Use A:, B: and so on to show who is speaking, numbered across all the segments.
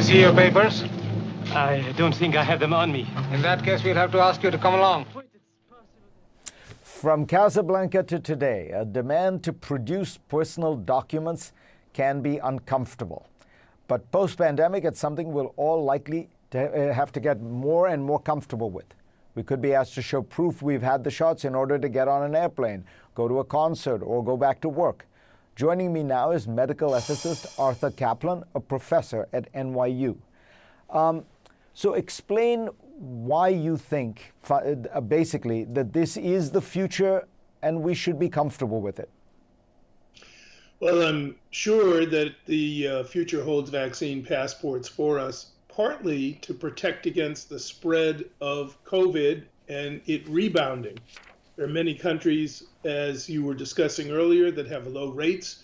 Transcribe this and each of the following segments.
A: you see your papers?
B: I don't think I have them on me.
A: In that case, we'll have to ask you to come along.
C: From Casablanca to today, a demand to produce personal documents can be uncomfortable. But post-pandemic, it's something we'll all likely to have to get more and more comfortable with. We could be asked to show proof we've had the shots in order to get on an airplane, go to a concert, or go back to work. Joining me now is medical ethicist Arthur Caplan, a professor at NYU. So explain why you think, basically, that this is the future and we should be comfortable with it.
D: Well, I'm sure that the future holds vaccine passports for us, partly to protect against the spread of COVID and it rebounding. There are many countries, as you were discussing earlier, that have low rates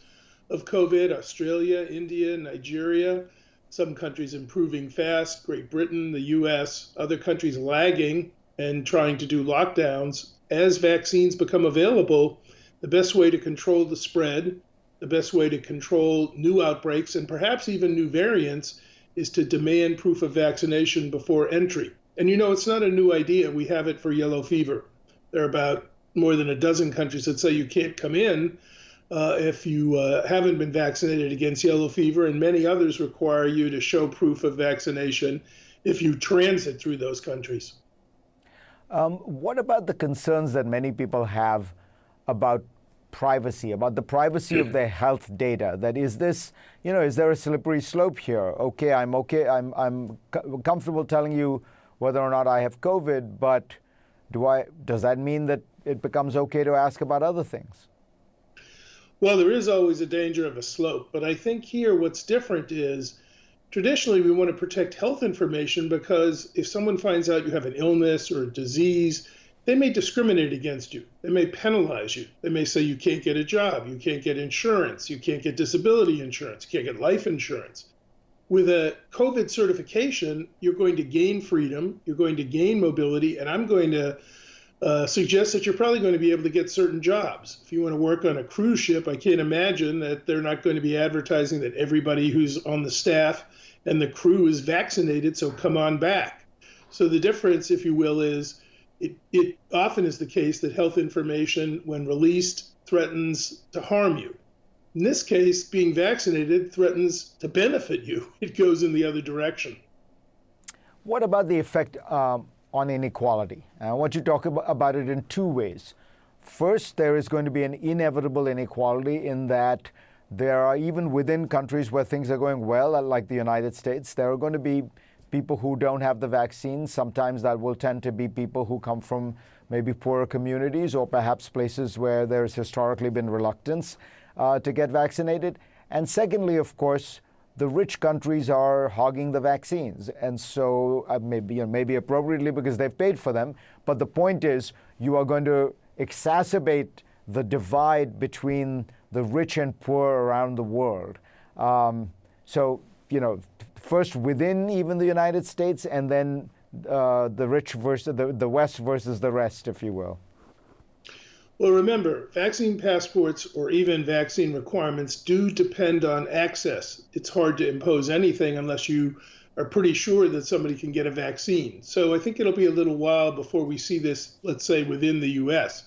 D: of COVID: Australia, India, Nigeria. Some countries improving fast: Great Britain, the US, other countries lagging and trying to do lockdowns. As vaccines become available, the best way to control the spread, the best way to control new outbreaks and perhaps even new variants is to demand proof of vaccination before entry. And it's not a new idea. We have it for yellow fever. There are about more than a dozen countries that say you can't come in if you haven't been vaccinated against yellow fever, and many others require you to show proof of vaccination if you transit through those countries.
C: What about the concerns that many people have about privacy, about the privacy of their health data? That is this, is there a slippery slope here? I'm comfortable telling you whether or not I have COVID, but does that mean that it becomes okay to ask about other things?
D: Well, there is always a danger of a slope, but I think here what's different is traditionally we want to protect health information because if someone finds out you have an illness or a disease, they may discriminate against you. They may penalize you. They may say you can't get a job, you can't get insurance, you can't get disability insurance, you can't get life insurance. With a COVID certification, you're going to gain freedom, you're going to gain mobility, and I'm going to suggest that you're probably going to be able to get certain jobs. If you want to work on a cruise ship, I can't imagine that they're not going to be advertising that everybody who's on the staff and the crew is vaccinated, so come on back. So the difference, if you will, is it often is the case that health information, when released, threatens to harm you. In this case, being vaccinated threatens to benefit you. It goes in the other direction.
C: What about the effect on inequality? I want you to talk about it in two ways. First, there is going to be an inevitable inequality in that there are, even within countries where things are going well, like the United States, there are going to be people who don't have the vaccine. Sometimes that will tend to be people who come from maybe poorer communities or perhaps places where there's historically been reluctance to get vaccinated. And secondly, of course, the rich countries are hogging the vaccines. And so maybe appropriately because they've paid for them. But the point is, you are going to exacerbate the divide between the rich and poor around the world. First within even the United States, and then the rich versus the West versus the rest, if you will.
D: Well, remember, vaccine passports or even vaccine requirements do depend on access. It's hard to impose anything unless you are pretty sure that somebody can get a vaccine. So I think it'll be a little while before we see this, let's say, within the US.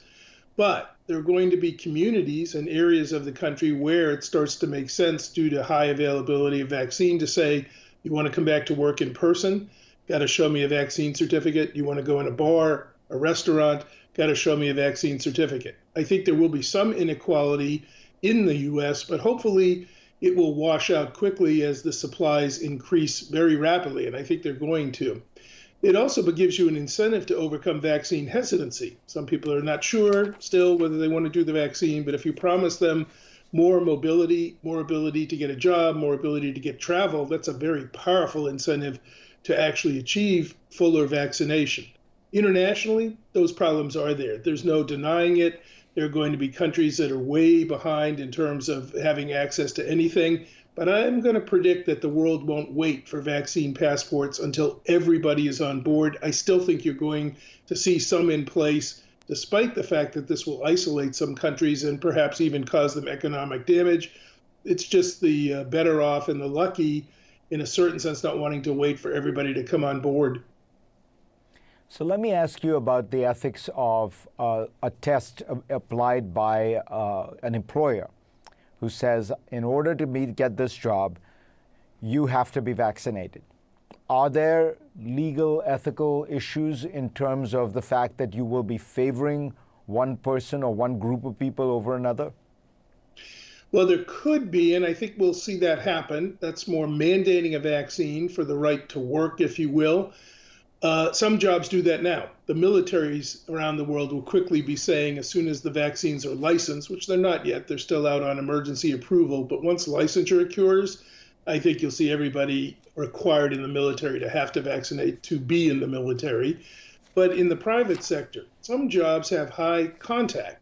D: But there are going to be communities and areas of the country where it starts to make sense due to high availability of vaccine to say, you want to come back to work in person? Got to show me a vaccine certificate. You want to go in a bar, a restaurant? Got to show me a vaccine certificate. I think there will be some inequality in the US, but hopefully it will wash out quickly as the supplies increase very rapidly, and I think they're going to. It also gives you an incentive to overcome vaccine hesitancy. Some people are not sure still whether they want to do the vaccine, but if you promise them more mobility, more ability to get a job, more ability to get travel, that's a very powerful incentive to actually achieve fuller vaccination. Internationally, those problems are there. There's no denying it. There are going to be countries that are way behind in terms of having access to anything. But I'm going to predict that the world won't wait for vaccine passports until everybody is on board. I still think you're going to see some in place, despite the fact that this will isolate some countries and perhaps even cause them economic damage. It's just the better off and the lucky in a certain sense, not wanting to wait for everybody to come on board.
C: So let me ask you about the ethics of a test applied by an employer who says, in order to get this job, you have to be vaccinated. Are there legal, ethical issues in terms of the fact that you will be favoring one person or one group of people over another?
D: Well, there could be, and I think we'll see that happen. That's more mandating a vaccine for the right to work, if you will. Some jobs do that now. The militaries around the world will quickly be saying, as soon as the vaccines are licensed, which they're not yet, they're still out on emergency approval, but once licensure occurs, I think you'll see everybody required in the military to have to vaccinate to be in the military. But in the private sector, some jobs have high contact.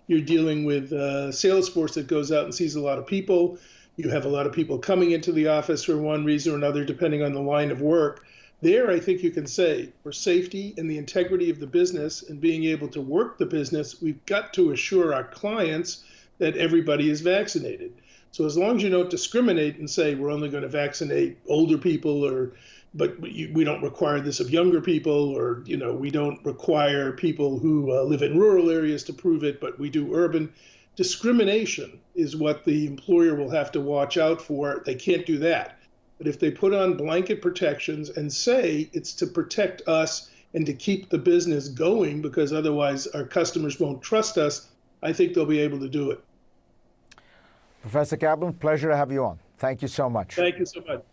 D: You're dealing with a sales force that goes out and sees a lot of people. You have a lot of people coming into the office for one reason or another, depending on the line of work. There, I think you can say, for safety and the integrity of the business and being able to work the business, we've got to assure our clients that everybody is vaccinated. So as long as you don't discriminate and say we're only going to vaccinate older people, but we don't require this of younger people, or we don't require people who live in rural areas to prove it, but we do urban. Discrimination is what the employer will have to watch out for. They can't do that. But if they put on blanket protections and say it's to protect us and to keep the business going, because otherwise our customers won't trust us, I think they'll be able to do it.
C: Professor Kaplan, pleasure to have you on. Thank you so much.
D: Thank you so much.